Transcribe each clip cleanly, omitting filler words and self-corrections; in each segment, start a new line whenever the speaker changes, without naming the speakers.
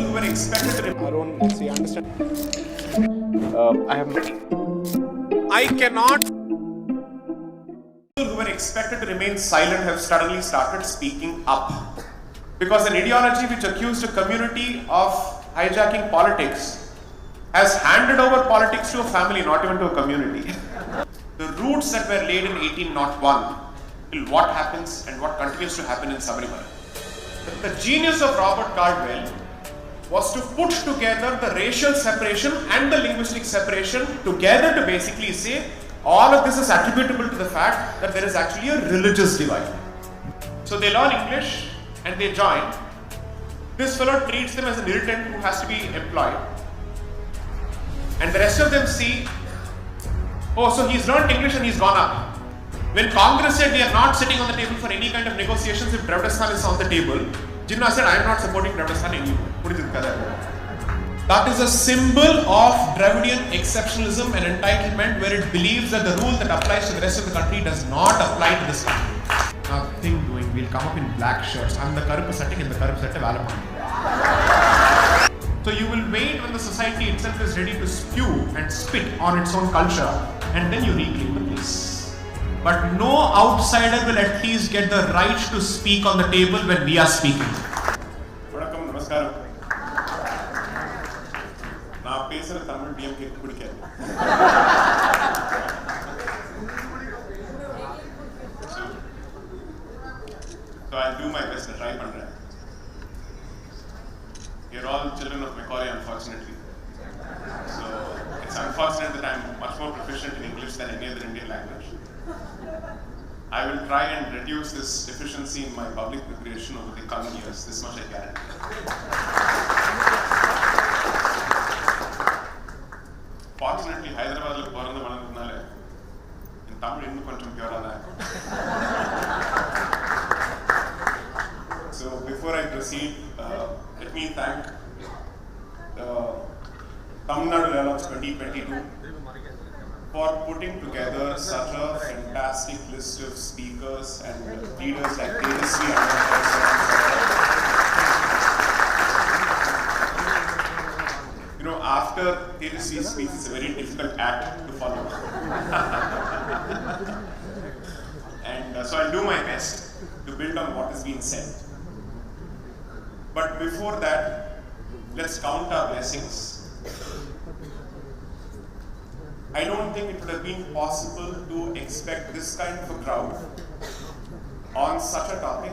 who were expected to
our own, let's say, understand.
I cannot. Who were expected to remain silent have suddenly started speaking up. Because an ideology which accused a community of hijacking politics has handed over politics to a family, not even to a community. The roots that were laid in 1801 till what happens and what continues to happen in Sabarimala. The genius of Robert Caldwell was to put together the racial separation and the linguistic separation together to basically say all of this is attributable to the fact that there is actually a religious divide. So they learn English and they join. This fellow treats them as an irritant who has to be employed. And the rest of them see, oh, so he's learned English and he's gone up. When Congress said we are not sitting on the table for any kind of negotiations if Dravidian is on the table, Jinnah said, I am not supporting Dravidian anymore. That is a symbol of Dravidian exceptionalism and entitlement where it believes that the rule that applies to the rest of the country does not apply to this country. Nothing doing. We'll come up in black shirts. I'm the Karupa setting in the Karupa set of So you will wait when the society itself is ready to spew and spit on its own culture and then you reclaim the place. But no outsider will at least get the right to speak on the table when we are speaking. Vanakkam, namaskaram. Na pesra Tamil DMK pidikadhu. So I'll do my best to try pandren. You're all children of Macaulay, unfortunately. So it's unfortunate that I'm much more proficient in English than any other Indian language. I will try and reduce this deficiency in my public preparation over the coming years. This much I guarantee. Fortunately, Hyderabad lo poranda vanadunale in Tamil innu koncham pure ana. So before I proceed, let me thank Tamil Nadu Dialogues 2022 for putting together such a fantastic list of speakers and leaders like Tejasvi. You know, after Tejasvi's speech, it's a very difficult act to follow. And so I'll do my best to build on what has been said. But before that, let's count our blessings. I don't think it would have been possible to expect this kind of a crowd on such a topic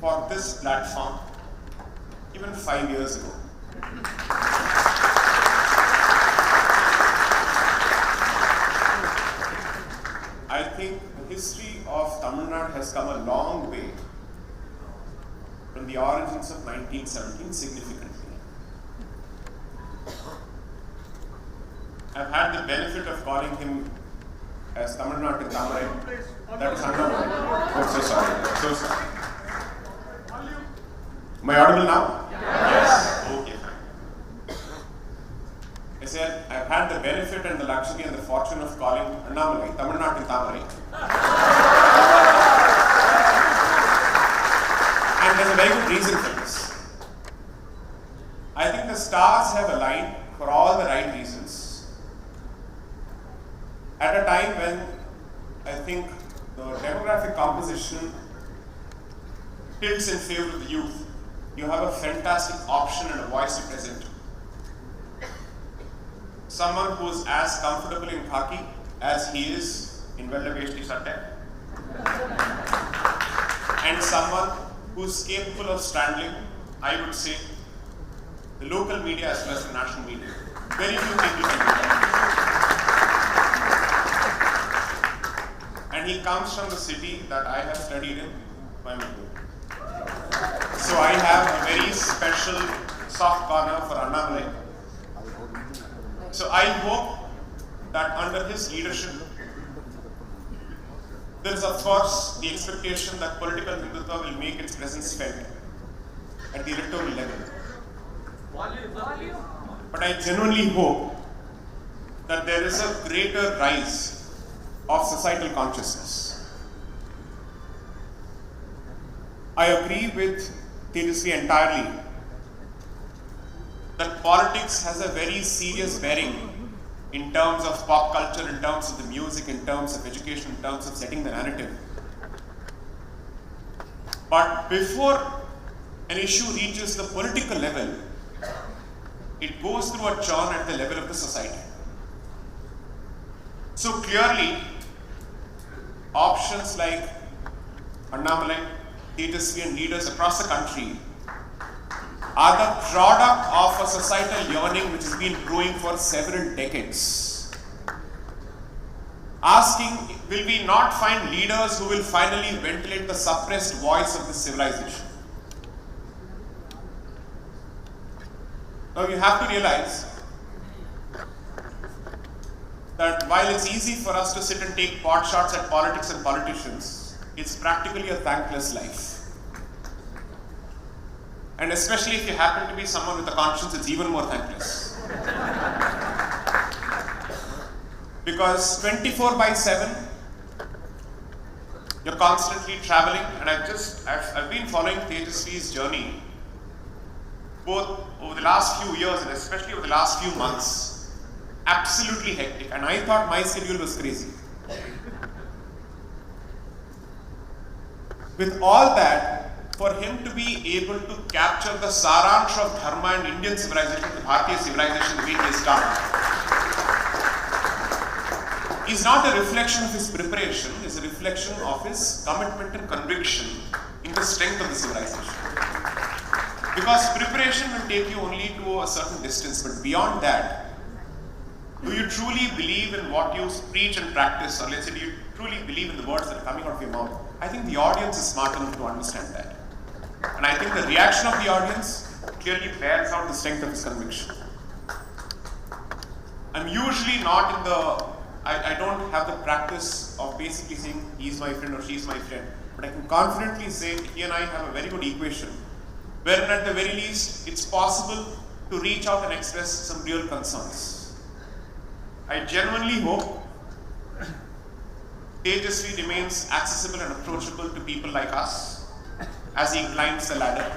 for this platform even 5 years ago. I think the history of Tamil Nadu has come a long way from the origins of 1917 significantly. I've had the benefit of calling him as Tamil Nadu Tamarai. That is Annamalai. Oh, so sorry. So sorry. Am I audible now? Yes. Okay, fine. I said I've had the benefit and the luxury and the fortune of calling Annamalai Tamil Nadu Tamarai. And there's a very good reason for this. I think the stars have aligned for all the right reasons. At a time when I think the demographic composition tilts in favor of the youth, you have a fantastic option and a voice to present. Someone who is as comfortable in khaki as he is in Vellapeshti Satte. And someone who is capable of straddling, I would say, the local media as well as the national media. Very few people can do that. And he comes from the city that I have studied in, Coimbatore. So I have a very special soft corner for Annamalai. So I hope that under his leadership, there is of course the expectation that political Hindutva will make its presence felt at the electoral level. But I genuinely hope that there is a greater rise of societal consciousness. I agree with Tejasvi entirely that politics has a very serious bearing in terms of pop culture, in terms of the music, in terms of education, in terms of setting the narrative. But before an issue reaches the political level, it goes through a churn at the level of the society. So clearly, options like Annamalai, Tejasvi and leaders across the country are the product of a societal yearning which has been brewing for several decades. Asking, will we not find leaders who will finally ventilate the suppressed voice of this civilization? Now you have to realize that while it's easy for us to sit and take pot shots at politics and politicians, it's practically a thankless life. And especially if you happen to be someone with a conscience, it's even more thankless. Because 24/7, you're constantly traveling, and I've been following Tejasvi's journey both over the last few years and especially over the last few months. Absolutely hectic, and I thought my schedule was crazy. With all that, for him to be able to capture the saransh of dharma and Indian civilization, the Bharatiya civilization, the way he has done, is not a reflection of his preparation, is a reflection of his commitment and conviction in the strength of the civilization. Because preparation will take you only to a certain distance, but beyond that, do you truly believe in what you preach and practice, or let's say, do you truly believe in the words that are coming out of your mouth? I think the audience is smart enough to understand that. And I think the reaction of the audience clearly bears out the strength of his conviction. I'm usually not in I don't have the practice of basically saying he's my friend or she's my friend, but I can confidently say he and I have a very good equation, wherein at the very least it's possible to reach out and express some real concerns. I genuinely hope Tejasvi remains accessible and approachable to people like us as he climbs the ladder,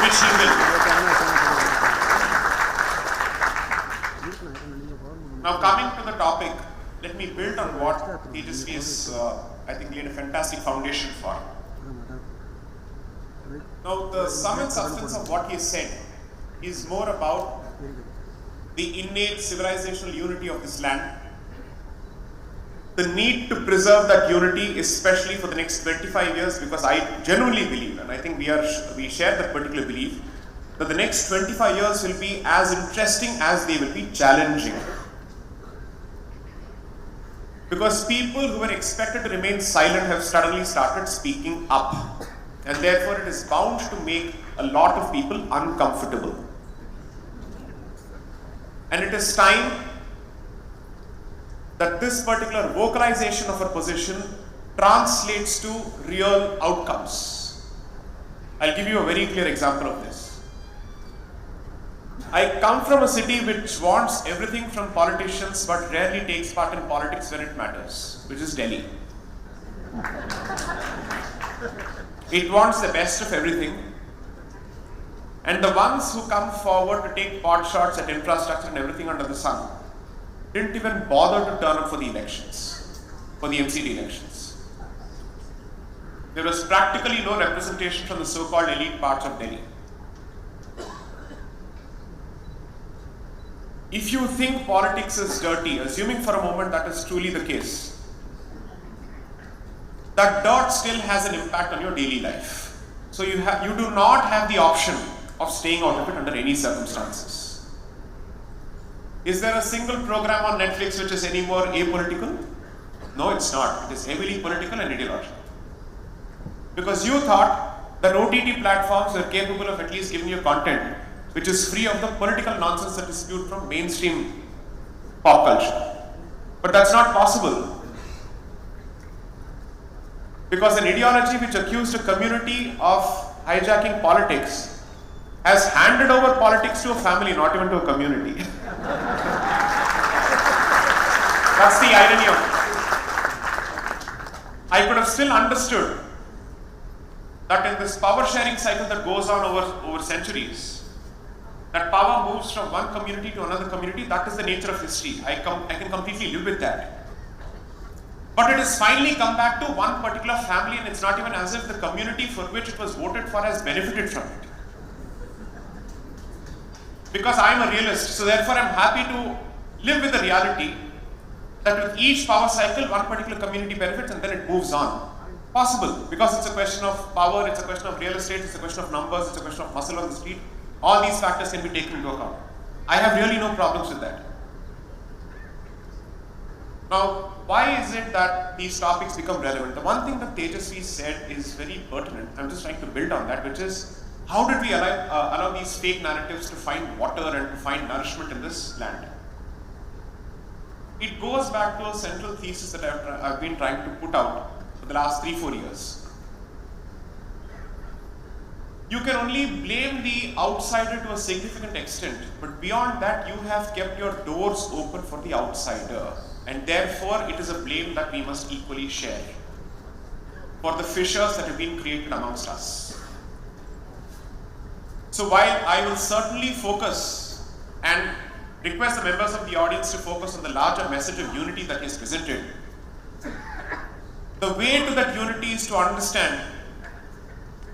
which he will. Now coming to the topic, let me build on what Tejasvi has, I think, laid a fantastic foundation for. Now the sum and substance of what he said is more about the innate civilizational unity of this land, the need to preserve that unity, especially for the next 25 years, because I genuinely believe, and I think we share that particular belief, that the next 25 years will be as interesting as they will be challenging. Because people who were expected to remain silent have suddenly started speaking up, and therefore it is bound to make a lot of people uncomfortable. And it is time that this particular vocalization of our position translates to real outcomes. I'll give you a very clear example of this. I come from a city which wants everything from politicians but rarely takes part in politics when it matters, which is Delhi. It wants the best of everything, and the ones who come forward to take pot shots at infrastructure and everything under the sun didn't even bother to turn up for the elections, for the MCD elections. There was practically no representation from the so-called elite parts of Delhi. If you think politics is dirty, assuming for a moment that is truly the case, that dirt still has an impact on your daily life. So you do not have the option of staying out of it under any circumstances. Is there a single program on Netflix which is any more apolitical? No, it's not. It is heavily political and ideological. Because you thought that OTT platforms were capable of at least giving you content which is free of the political nonsense that is spewed from mainstream pop culture. But that's not possible. Because an ideology which accused a community of hijacking politics has handed over politics to a family, not even to a community. That's the irony of it. I could have still understood that in this power sharing cycle that goes on over centuries, that power moves from one community to another community. That is the nature of history. I can completely live with that. But it has finally come back to one particular family, and it's not even as if the community for which it was voted for has benefited from it. Because I am a realist, so therefore I am happy to live with the reality that with each power cycle, one particular community benefits and then it moves on. Possible, because it's a question of power, it's a question of real estate, it's a question of numbers, it's a question of muscle on the street. All these factors can be taken into account. I have really no problems with that. Now, why is it that these topics become relevant? The one thing that Tejasvi said is very pertinent. I'm just trying to build on that, which is, how did we allow these fake narratives to find water and to find nourishment in this land? It goes back to a central thesis that I've been trying to put out for the last 3-4 years. You can only blame the outsider to a significant extent, but beyond that, you have kept your doors open for the outsider, and therefore it is a blame that we must equally share for the fissures that have been created amongst us. So while I will certainly focus and request the members of the audience to focus on the larger message of unity that he has presented, the way to that unity is to understand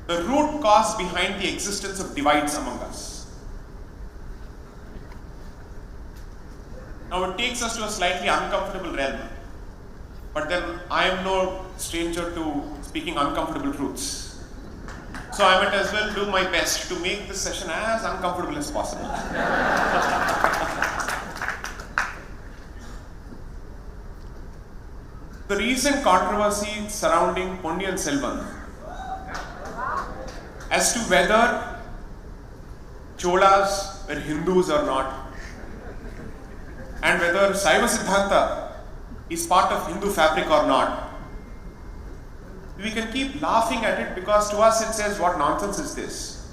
the root cause behind the existence of divides among us. Now it takes us to a slightly uncomfortable realm, but then I am no stranger to speaking uncomfortable truths. So I might as well do my best to make this session as uncomfortable as possible. The recent controversy surrounding Ponniyin Selvan as to whether Cholas were Hindus or not, and whether Saiva Siddhanta is part of Hindu fabric or not, we can keep laughing at it because to us it says, what nonsense is this?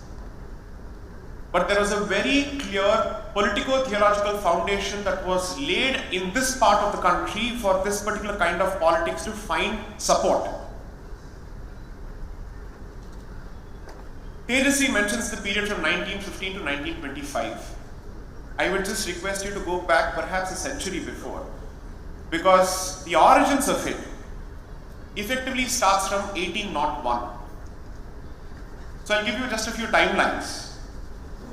But there was a very clear politico-theological foundation that was laid in this part of the country for this particular kind of politics to find support. Tejasvi mentions the period from 1915 to 1925. I would just request you to go back perhaps a century before, because the origins of it effectively starts from 1801. So I'll give you just a few timelines.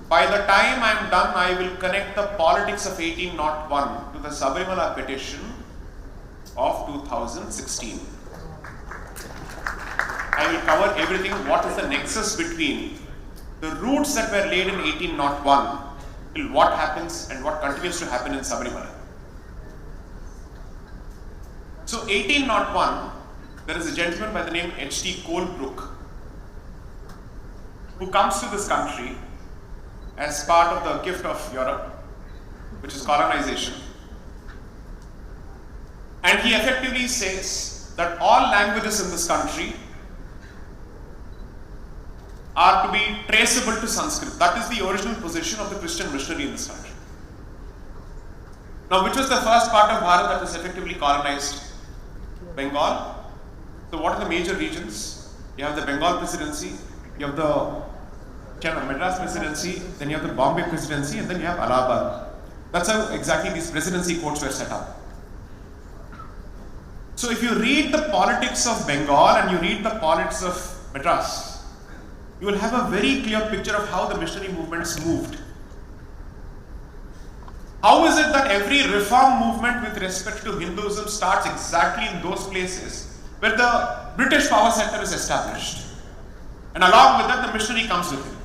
By the time I am done, I will connect the politics of 1801 to the Sabarimala petition of 2016. I will cover everything, what is the nexus between the roots that were laid in 1801 till what happens and what continues to happen in Sabarimala. So 1801, there is a gentleman by the name H.T. Colebrook who comes to this country as part of the gift of Europe, which is colonization. And he effectively says that all languages in this country are to be traceable to Sanskrit. That is the original position of the Christian missionary in this country. Now, which was the first part of Bharat that was effectively colonized? Bengal. So what are the major regions? You have the Bengal Presidency, you have the Madras Presidency, then you have the Bombay Presidency, and then you have Allahabad. That's how exactly these presidency courts were set up. So if you read the politics of Bengal and you read the politics of Madras, you will have a very clear picture of how the missionary movements moved. How is it that every reform movement with respect to Hinduism starts exactly in those places where the British power center is established? And along with that, the missionary comes with it.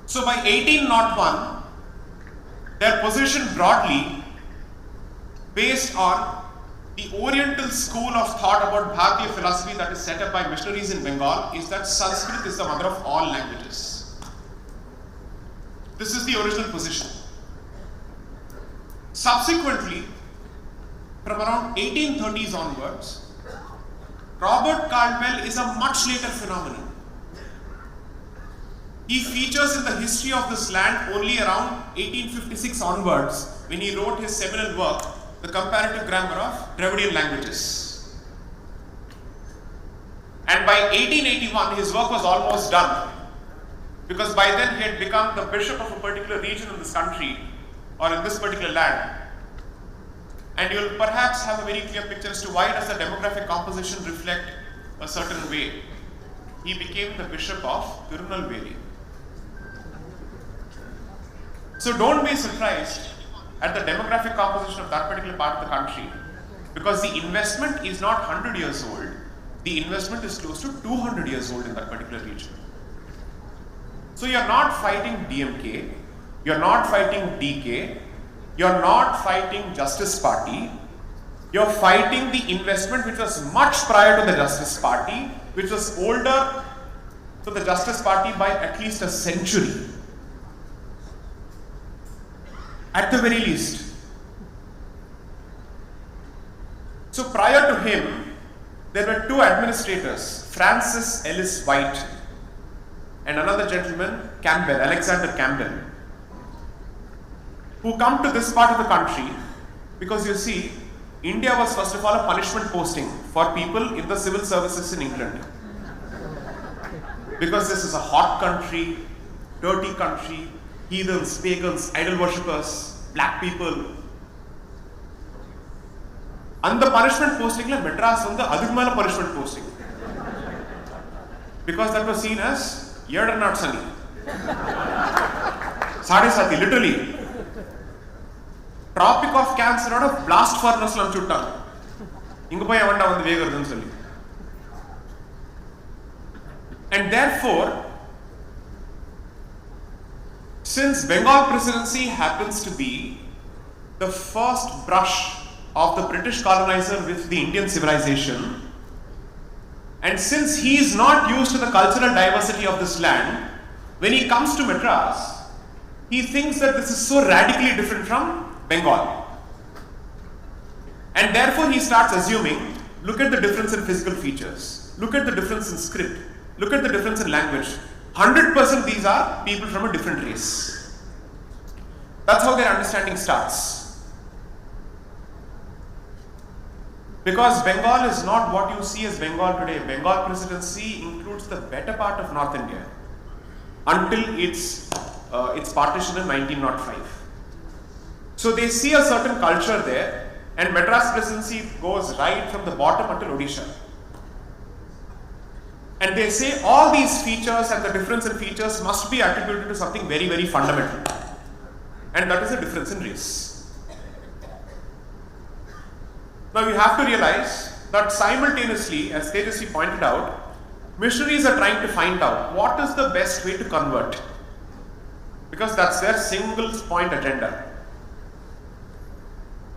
So by 1801, their position broadly based on the Oriental school of thought about Bharatiya philosophy that is set up by missionaries in Bengal is that Sanskrit is the mother of all languages. This is the original position. Subsequently, from around 1830s onwards, Robert Caldwell is a much later phenomenon. He features in the history of this land only around 1856 onwards when he wrote his seminal work, The Comparative Grammar of Dravidian Languages. And by 1881, his work was almost done. because by then he had become the bishop of a particular region in this country or in this particular land. And you will perhaps have a very clear picture as to why does the demographic composition reflect a certain way. He became the bishop of Tirunelveli. So don't be surprised at the demographic composition of that particular part of the country, because the investment is not 100 years old, the investment is close to 200 years old in that particular region. So you're not fighting DMK, you're not fighting DK, you're not fighting Justice Party, you're fighting the investment which was much prior to the Justice Party, which was older to the Justice Party by at least a century. At the very least. So prior to him, there were two administrators, Francis Ellis White and another gentleman, Campbell, Alexander Campbell, who come to this part of the country because you see, India was first of all a punishment posting for people in the civil services in England. Because this is a hot country, dirty country, heathens, pagans, idol worshippers, black people. And the punishment posting, Madras on the Adhigmala punishment posting. Because that was seen as Yerd not sunny. Sade Sati, literally. Tropic of Cancer out of blast furnace lam chuttan. Inga poi avanda vandu vegarudhu solli. And therefore, since Bengal presidency happens to be the first brush of the British colonizer with the Indian civilization, and since he is not used to the cultural diversity of this land, when he comes to Madras, he thinks that this is so radically different from Bengal. And therefore he starts assuming, look at the difference in physical features, look at the difference in script, look at the difference in language. 100% these are people from a different race. That's how their understanding starts. Because Bengal is not what you see as Bengal today. Bengal presidency includes the better part of North India until its partition in 1905. So they see a certain culture there, and Madras presidency goes right from the bottom until Odisha. And they say all these features and the difference in features must be attributed to something very, very fundamental. And that is a difference in race. Now you have to realize that simultaneously, as Tejasvi pointed out, missionaries are trying to find out what is the best way to convert. Because that's their single point agenda.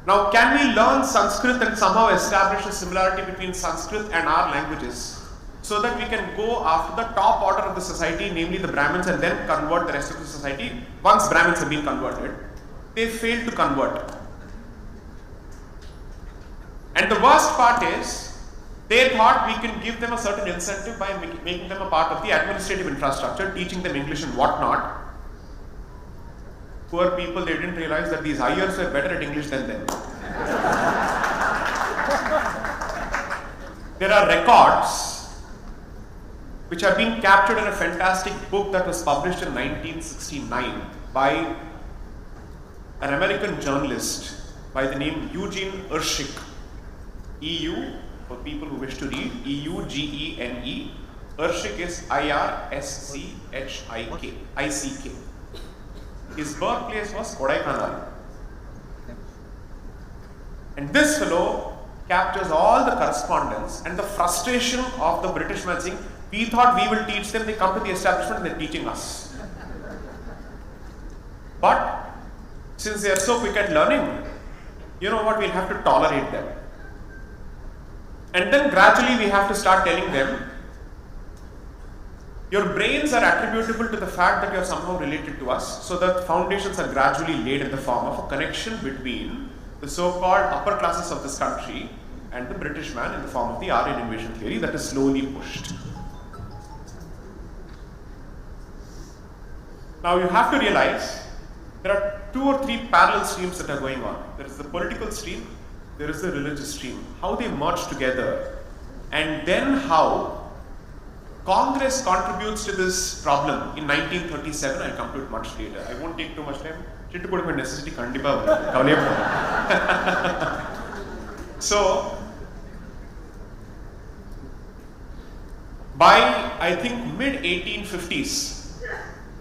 Now, can we learn Sanskrit and somehow establish a similarity between Sanskrit and our languages so that we can go after the top order of the society, namely the Brahmins, and then convert the rest of the society? Once Brahmins have been converted, they failed to convert. And the worst part is, they thought we can give them a certain incentive by making them a part of the administrative infrastructure, teaching them English and whatnot. Poor people, they didn't realize that these Iers were better at English than them. There are records which are being captured in a fantastic book that was published in 1969 by an American journalist by the name Eugene Urshik. EU, for people who wish to read, E-U-G-E-N-E. Urshik is I-R-S-C-H-I-K. His birthplace was Kodaikanal. And this fellow captures all the correspondence and the frustration of the British man saying, we thought we will teach them, they come to the establishment and they're teaching us. But since they are so quick at learning, you know what, we'll have to tolerate them. And then gradually we have to start telling them, your brains are attributable to the fact that you are somehow related to us, so that foundations are gradually laid in the form of a connection between the so-called upper classes of this country and the British man in the form of the Aryan invasion theory that is slowly pushed. Now you have to realize there are 2 or 3 parallel streams that are going on. There is the political stream, there is the religious stream. How they merge together, and then how Congress contributes to this problem in 1937. I'll come to it much later. I won't take too much time. Necessity So, by I think mid 1850s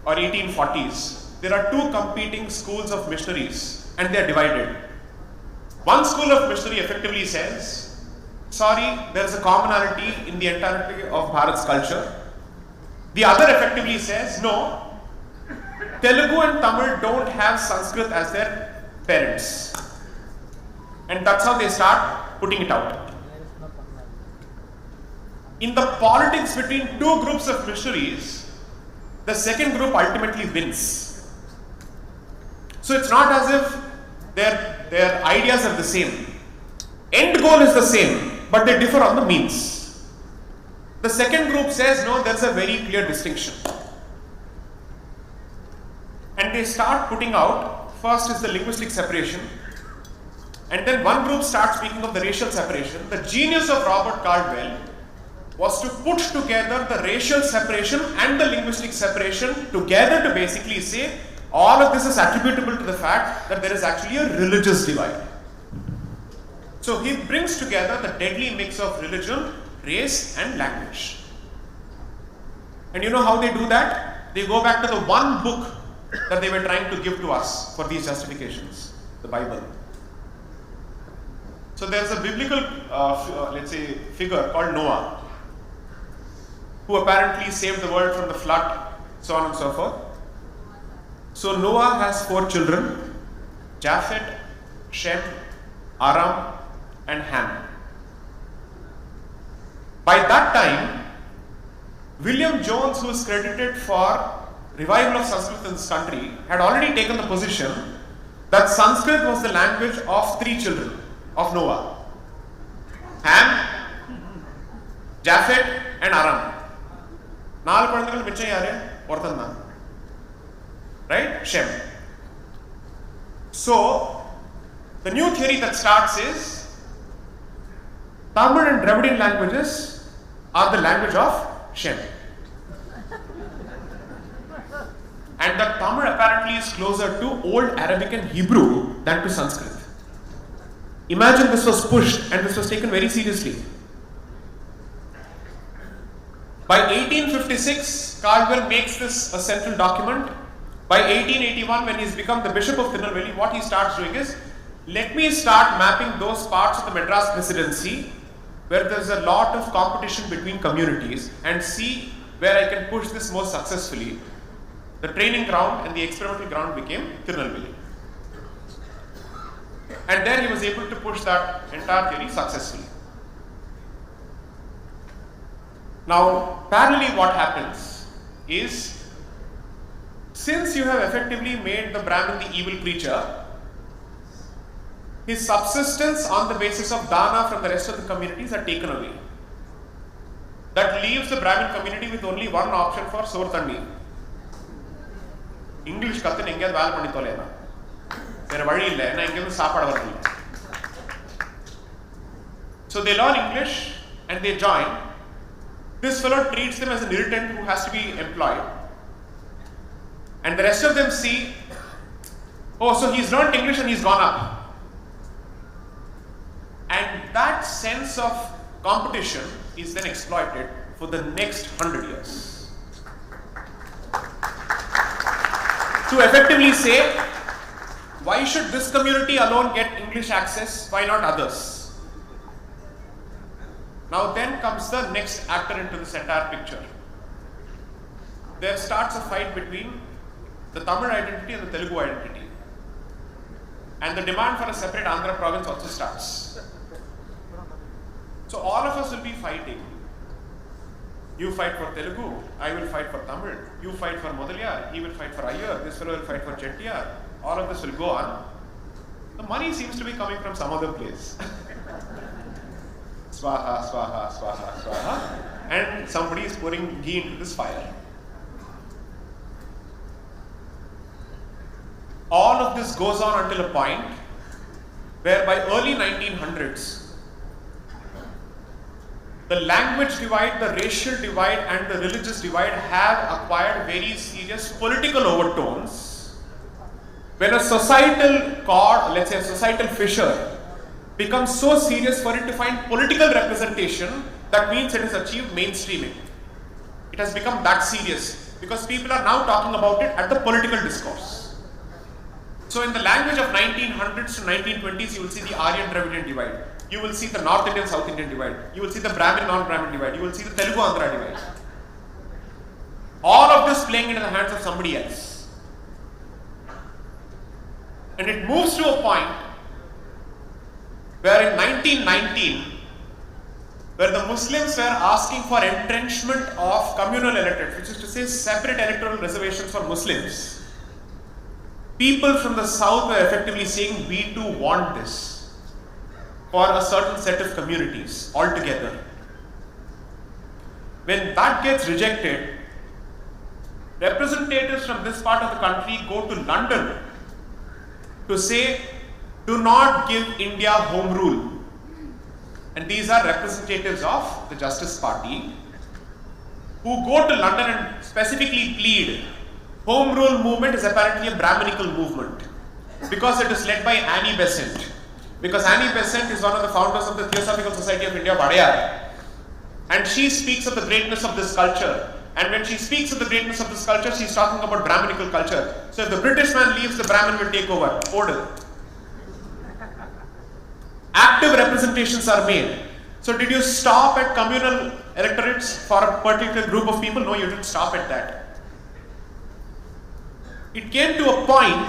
or 1840s, there are two competing schools of missionaries and they are divided. One school of missionary effectively says, sorry, there is a commonality in the entirety of Bharat's culture. The other effectively says, no, Telugu and Tamil don't have Sanskrit as their parents. And that's how they start putting it out. In the politics between two groups of missionaries, the second group ultimately wins. So it's not as if their ideas are the same. End goal is the same, but they differ on the means. The second group says, no, there's a very clear distinction. And they start putting out, first is the linguistic separation, and then one group starts speaking of the racial separation. The genius of Robert Caldwell was to put together the racial separation and the linguistic separation together to basically say, all of this is attributable to the fact that there is actually a religious divide. So he brings together the deadly mix of religion, race and language. And you know how they do that? They go back to the one book that they were trying to give to us for these justifications, the Bible. So there's a biblical, let's say, figure called Noah, who apparently saved the world from the flood, so on and so forth. So Noah has 4 children, Japheth, Shem, Aram and Ham. By that time, William Jones, who is credited for revival of Sanskrit in this country, had already taken the position that Sanskrit was the language of 3 children of Noah: Ham, Japheth and Aram. 4 குழந்தைகள் மிச்சம் யாரு? ஒருத்தன் தான். Right? Shem. So, the new theory that starts is Tamil and Dravidian languages are the language of Shem. And that Tamil apparently is closer to Old Arabic and Hebrew than to Sanskrit. Imagine this was pushed and this was taken very seriously. By 1856, Caldwell makes this a central document. By 1881, when he's become the Bishop of Tirunelveli, what he starts doing is, let me start mapping those parts of the Madras Presidency where there's a lot of competition between communities and see where I can push this more successfully. The training ground and the experimental ground became Tirunelveli. And there he was able to push that entire theory successfully. Now, parallelly what happens is, since you have effectively made the Brahmin the evil creature, his subsistence on the basis of dana from the rest of the communities are taken away. That leaves the Brahmin community with only one option for sore thanni. English kathu enga vaal panni tholena. Vera vali illa, na inga saapadu varilla. So they learn English and they join. This fellow treats them as an irritant who has to be employed. And the rest of them see, oh, so he's learned English and he's gone up. And that sense of competition is then exploited for the next 100 years. To effectively say, why should this community alone get English access? Why not others? Now then comes the next actor into this entire picture. There starts a fight between the Tamil identity and the Telugu identity. And the demand for a separate Andhra province also starts. So all of us will be fighting. You fight for Telugu, I will fight for Tamil. You fight for Modaliyar, he will fight for Iyer, this fellow will fight for Chettiar. All of this will go on. The money seems to be coming from some other place. Swaha, swaha, swaha, swaha. And somebody is pouring ghee into this fire. All of this goes on until a point where by early 1900s, the language divide, the racial divide and the religious divide have acquired very serious political overtones. When a societal cord, let's say a societal fissure, becomes so serious for it to find political representation, that means it has achieved mainstreaming. It has become that serious because people are now talking about it at the political discourse. So in the language of 1900s to 1920s, you will see the Aryan Dravidian divide. You will see the North Indian, South Indian divide. You will see the Brahmin, non-Brahmin divide. You will see the Telugu, Andhra divide. All of this playing into the hands of somebody else. And it moves to a point where in 1919, where the Muslims were asking for entrenchment of communal electorates, which is to say separate electoral reservations for Muslims, people from the south were effectively saying, we too want this for a certain set of communities altogether. When that gets rejected, representatives from this part of the country go to London to say, do not give India home rule. And these are representatives of the Justice Party who go to London and specifically plead. Home rule movement is apparently a Brahminical movement because it is led by Annie Besant. Because Annie Besant is one of the founders of the Theosophical Society of India, Vadayar. And she speaks of the greatness of this culture. And when she speaks of the greatness of this culture, she is talking about Brahminical culture. So if the British man leaves, the Brahmin will take over. Order. Active representations are made. So did you stop at communal electorates for a particular group of people? No, you didn't stop at that. It came to a point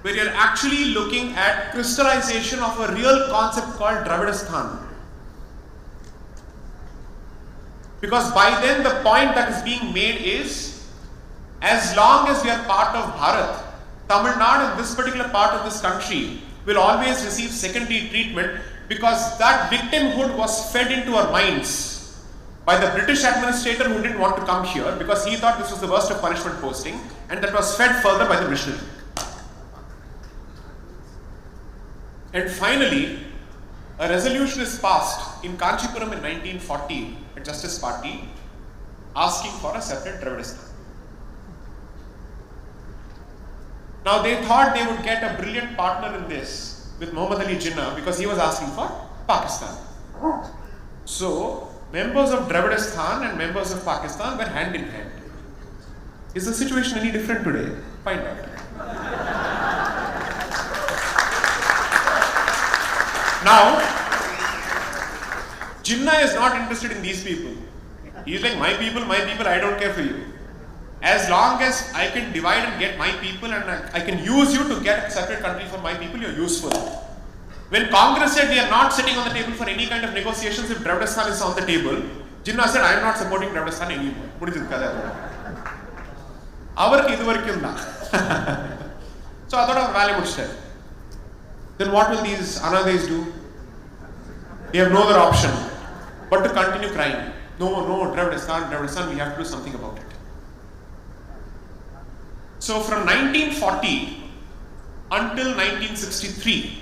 where you're actually looking at crystallization of a real concept called Dravidistan. Because by then the point that is being made is, as long as we are part of Bharat, Tamil Nadu and this particular part of this country will always receive secondary treatment because that victimhood was fed into our minds by the British administrator who didn't want to come here because he thought this was the worst of punishment posting, and that was fed further by the missionary. And finally, a resolution is passed in Kanchipuram in 1940 at Justice Party asking for a separate Dravidistan. Now they thought they would get a brilliant partner in this with Muhammad Ali Jinnah because he was asking for Pakistan. So members of Dravidistan and members of Pakistan were hand in hand. Is the situation any different today? Find out. Now, Jinnah is not interested in these people. He is like, my people, I don't care for you. As long as I can divide and get my people and I can use you to get a separate country for my people, you're useful. When Congress said we are not sitting on the table for any kind of negotiations if Dravidistan is on the table, Jinnah said, I am not supporting Dravidistan anymore. So I thought of value. Then what will these Anadis do? They have no other option but to continue crying. No, Dravidistan, we have to do something about it. So from 1940 until 1963,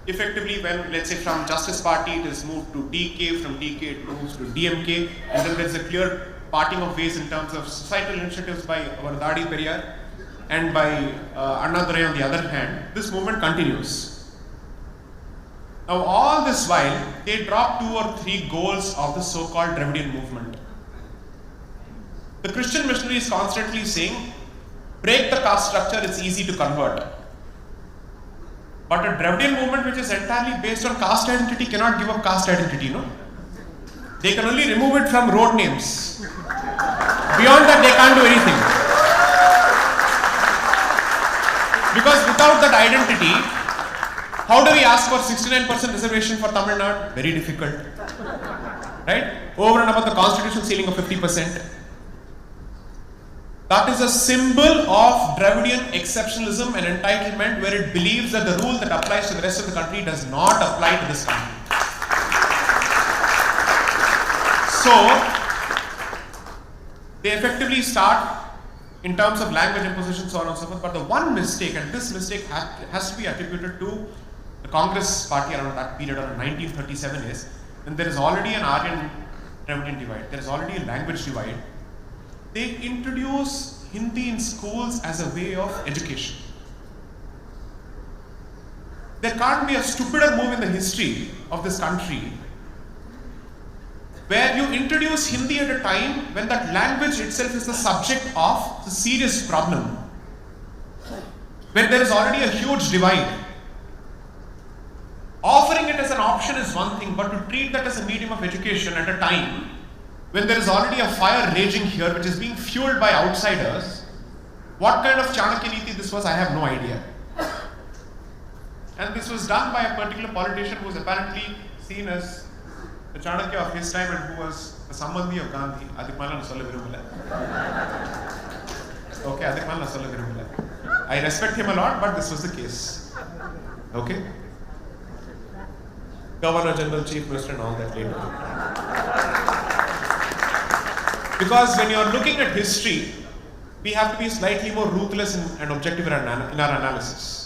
effectively when, let's say, from Justice Party it is moved to DK, from DK it moves to DMK, and then there's a clear parting of ways in terms of societal initiatives by our Dadi Periyar and by Annadurai on the other hand. This movement continues. Now all this while, they drop 2 or 3 goals of the so-called Dravidian movement. The Christian missionary is constantly saying, break the caste structure, it's easy to convert. But a Dravidian movement which is entirely based on caste identity cannot give up caste identity, no? They can only remove it from road names. Beyond that, they can't do anything. Because without that identity, how do we ask for 69% reservation for Tamil Nadu? Very difficult. Right? Over and above the constitutional ceiling of 50%. That is a symbol of Dravidian exceptionalism and entitlement where it believes that the rule that applies to the rest of the country does not apply to this country. So, they effectively start in terms of language imposition, so on and so forth. But the one mistake, and this mistake has to be attributed to the Congress party around that period, around 1937, is when there is already an Aryan Dravidian divide, there is already a language divide, they introduce Hindi in schools as a way of education. There can't be a stupider move in the history of this country where you introduce Hindi at a time when that language itself is the subject of a serious problem, when there is already a huge divide. Offering it as an option is one thing, but to treat that as a medium of education at a time when there is already a fire raging here which is being fueled by outsiders, what kind of Chanakya Niti this was, I have no idea. And this was done by a particular politician who was apparently seen as the Chanakya of his time and who was the Sambandhi of Gandhi. Adikmala na solla virumbala. Okay, Adikmala na solla virumbala. I respect him a lot, but this was the case. Okay? Governor General, Chief Minister and all that later. Because when you are looking at history, we have to be slightly more ruthless and objective in our analysis.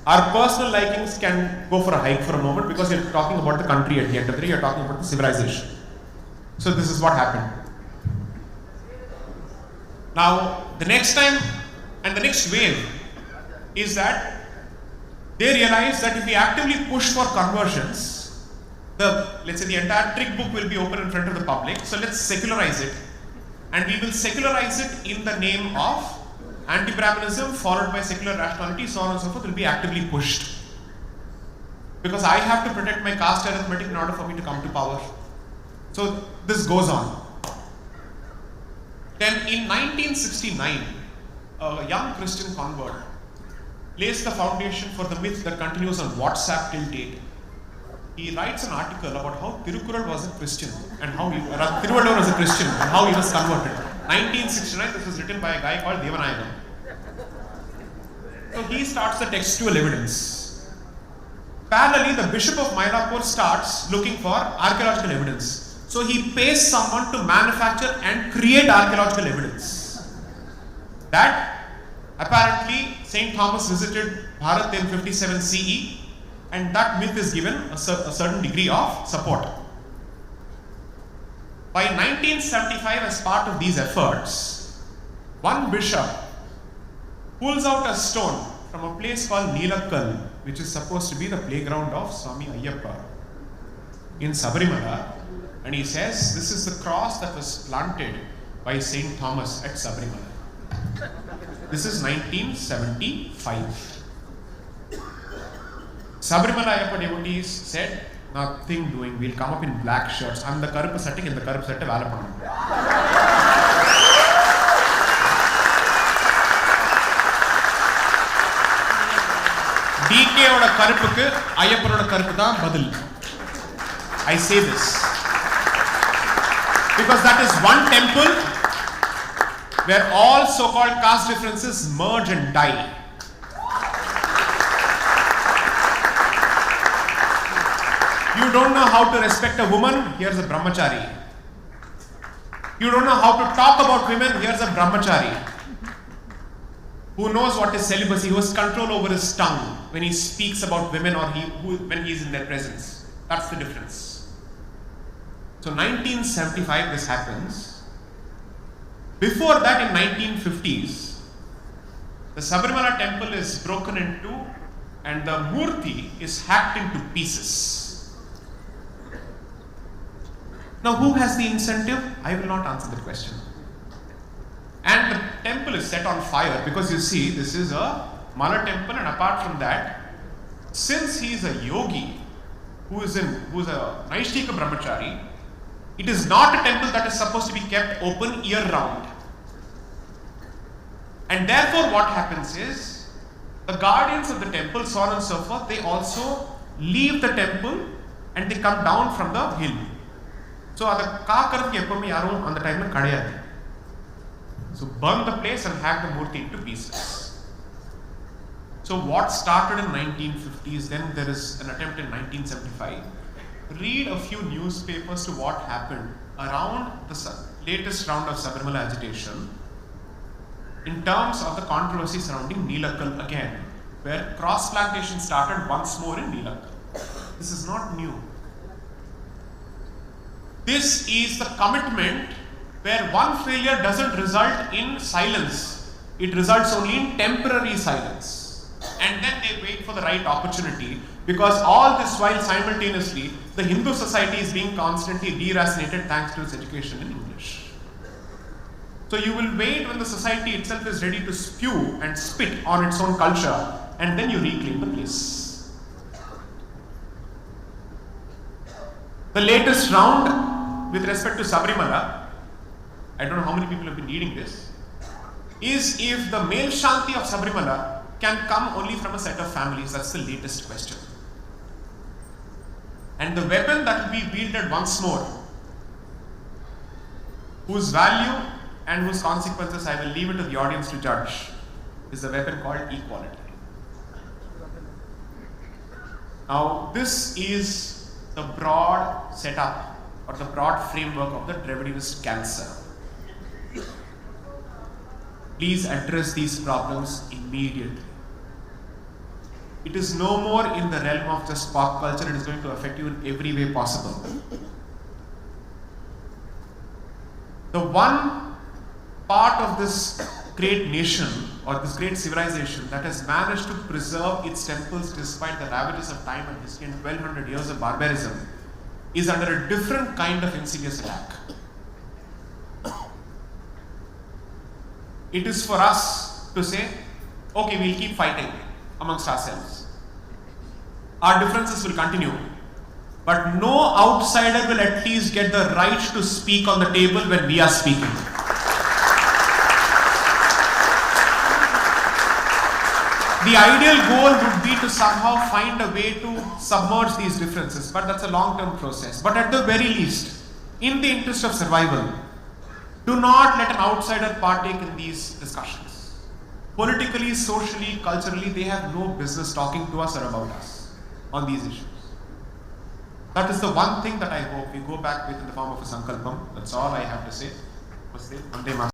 Our personal likings can go for a hike for a moment because you're talking about the country at the end of the day, you're talking about the civilization. So this is what happened. Now, the next time and the next wave is that they realize that if we actively push for conversions, let's say the entire trick book will be open in front of the public. So let's secularize it. And we will secularize it in the name of anti-Brahmanism followed by secular rationality, so on and so forth will be actively pushed. Because I have to protect my caste arithmetic in order for me to come to power. So this goes on. Then in 1969, a young Christian convert lays the foundation for the myth that continues on WhatsApp till date. He writes an article about how Tirukural was a Christian and how Tiruvalur was a Christian and how he was converted. 1969, this was written by a guy called Devanayagam. So he starts the textual evidence. Parallelly, the Bishop of Mylapore starts looking for archaeological evidence. So he pays someone to manufacture and create archaeological evidence. That apparently St. Thomas visited Bharat in 57 CE. And that myth is given a certain degree of support. By 1975, as part of these efforts, one bishop pulls out a stone from a place called Neelakkal, which is supposed to be the playground of Swami Ayyappa in Sabarimala, and he says, this is the cross that was planted by St. Thomas at Sabarimala. This is 1975. Sabarimala Ayyappa devotees said, nothing doing, we'll come up in black shirts. I'm the Karupu setting in the Karupu set Valapanam. DK oda Karupukku, Ayyappa oda Karupu da badil. I say this because that is one temple where all so-called caste differences merge and die. You don't know how to respect a woman, here's a brahmachari. You don't know how to talk about women, here's a brahmachari. Who knows what is celibacy, who has control over his tongue when he speaks about women or when he is in their presence. That's the difference. So 1975 this happens. Before that in 1950s, the Sabarimala temple is broken into and the murti is hacked into pieces. Now, who has the incentive? I will not answer that question. And the temple is set on fire because you see, this is a Mala temple, and apart from that, since he is a yogi who is a Naishtika Brahmachari, it is not a temple that is supposed to be kept open year round. And therefore, what happens is, the guardians of the temple, so on and so forth, they also leave the temple and they come down from the hill. So, on the time so burn the place and hack the murti into pieces. So what started in 1950s, then there is an attempt in 1975. Read a few newspapers to what happened around the latest round of Sabarimala agitation in terms of the controversy surrounding Neelakkal again, where cross-plantation started once more in Neelakkal. This is not new. This is the commitment where one failure doesn't result in silence. It results only in temporary silence. And then they wait for the right opportunity, because all this while simultaneously the Hindu society is being constantly deracinated thanks to its education in English. So you will wait when the society itself is ready to spew and spit on its own culture, and then you reclaim the place. The latest round with respect to Sabrimala, I don't know how many people have been reading this, is if the male Shanti of Sabrimala can come only from a set of families. That's the latest question. And the weapon that will be wielded once more, whose value and whose consequences I will leave it to the audience to judge, is a weapon called equality. Now, this is the broad setup or the broad framework of the Dravidianist cancer. Please address these problems immediately. It is no more in the realm of just pop culture, it is going to affect you in every way possible. The one part of this great nation or this great civilization that has managed to preserve its temples despite the ravages of time and history and 1200 years of barbarism is under a different kind of insidious attack. It is for us to say, okay, we'll keep fighting amongst ourselves. Our differences will continue, but no outsider will at least get the right to speak on the table when we are speaking. The ideal goal would be to somehow find a way to submerge these differences, but that's a long-term process. But at the very least, in the interest of survival, do not let an outsider partake in these discussions. Politically, socially, culturally, they have no business talking to us or about us on these issues. That is the one thing that I hope we go back with in the form of a sankalpam. That's all I have to say. Namaste. Vande Mataram.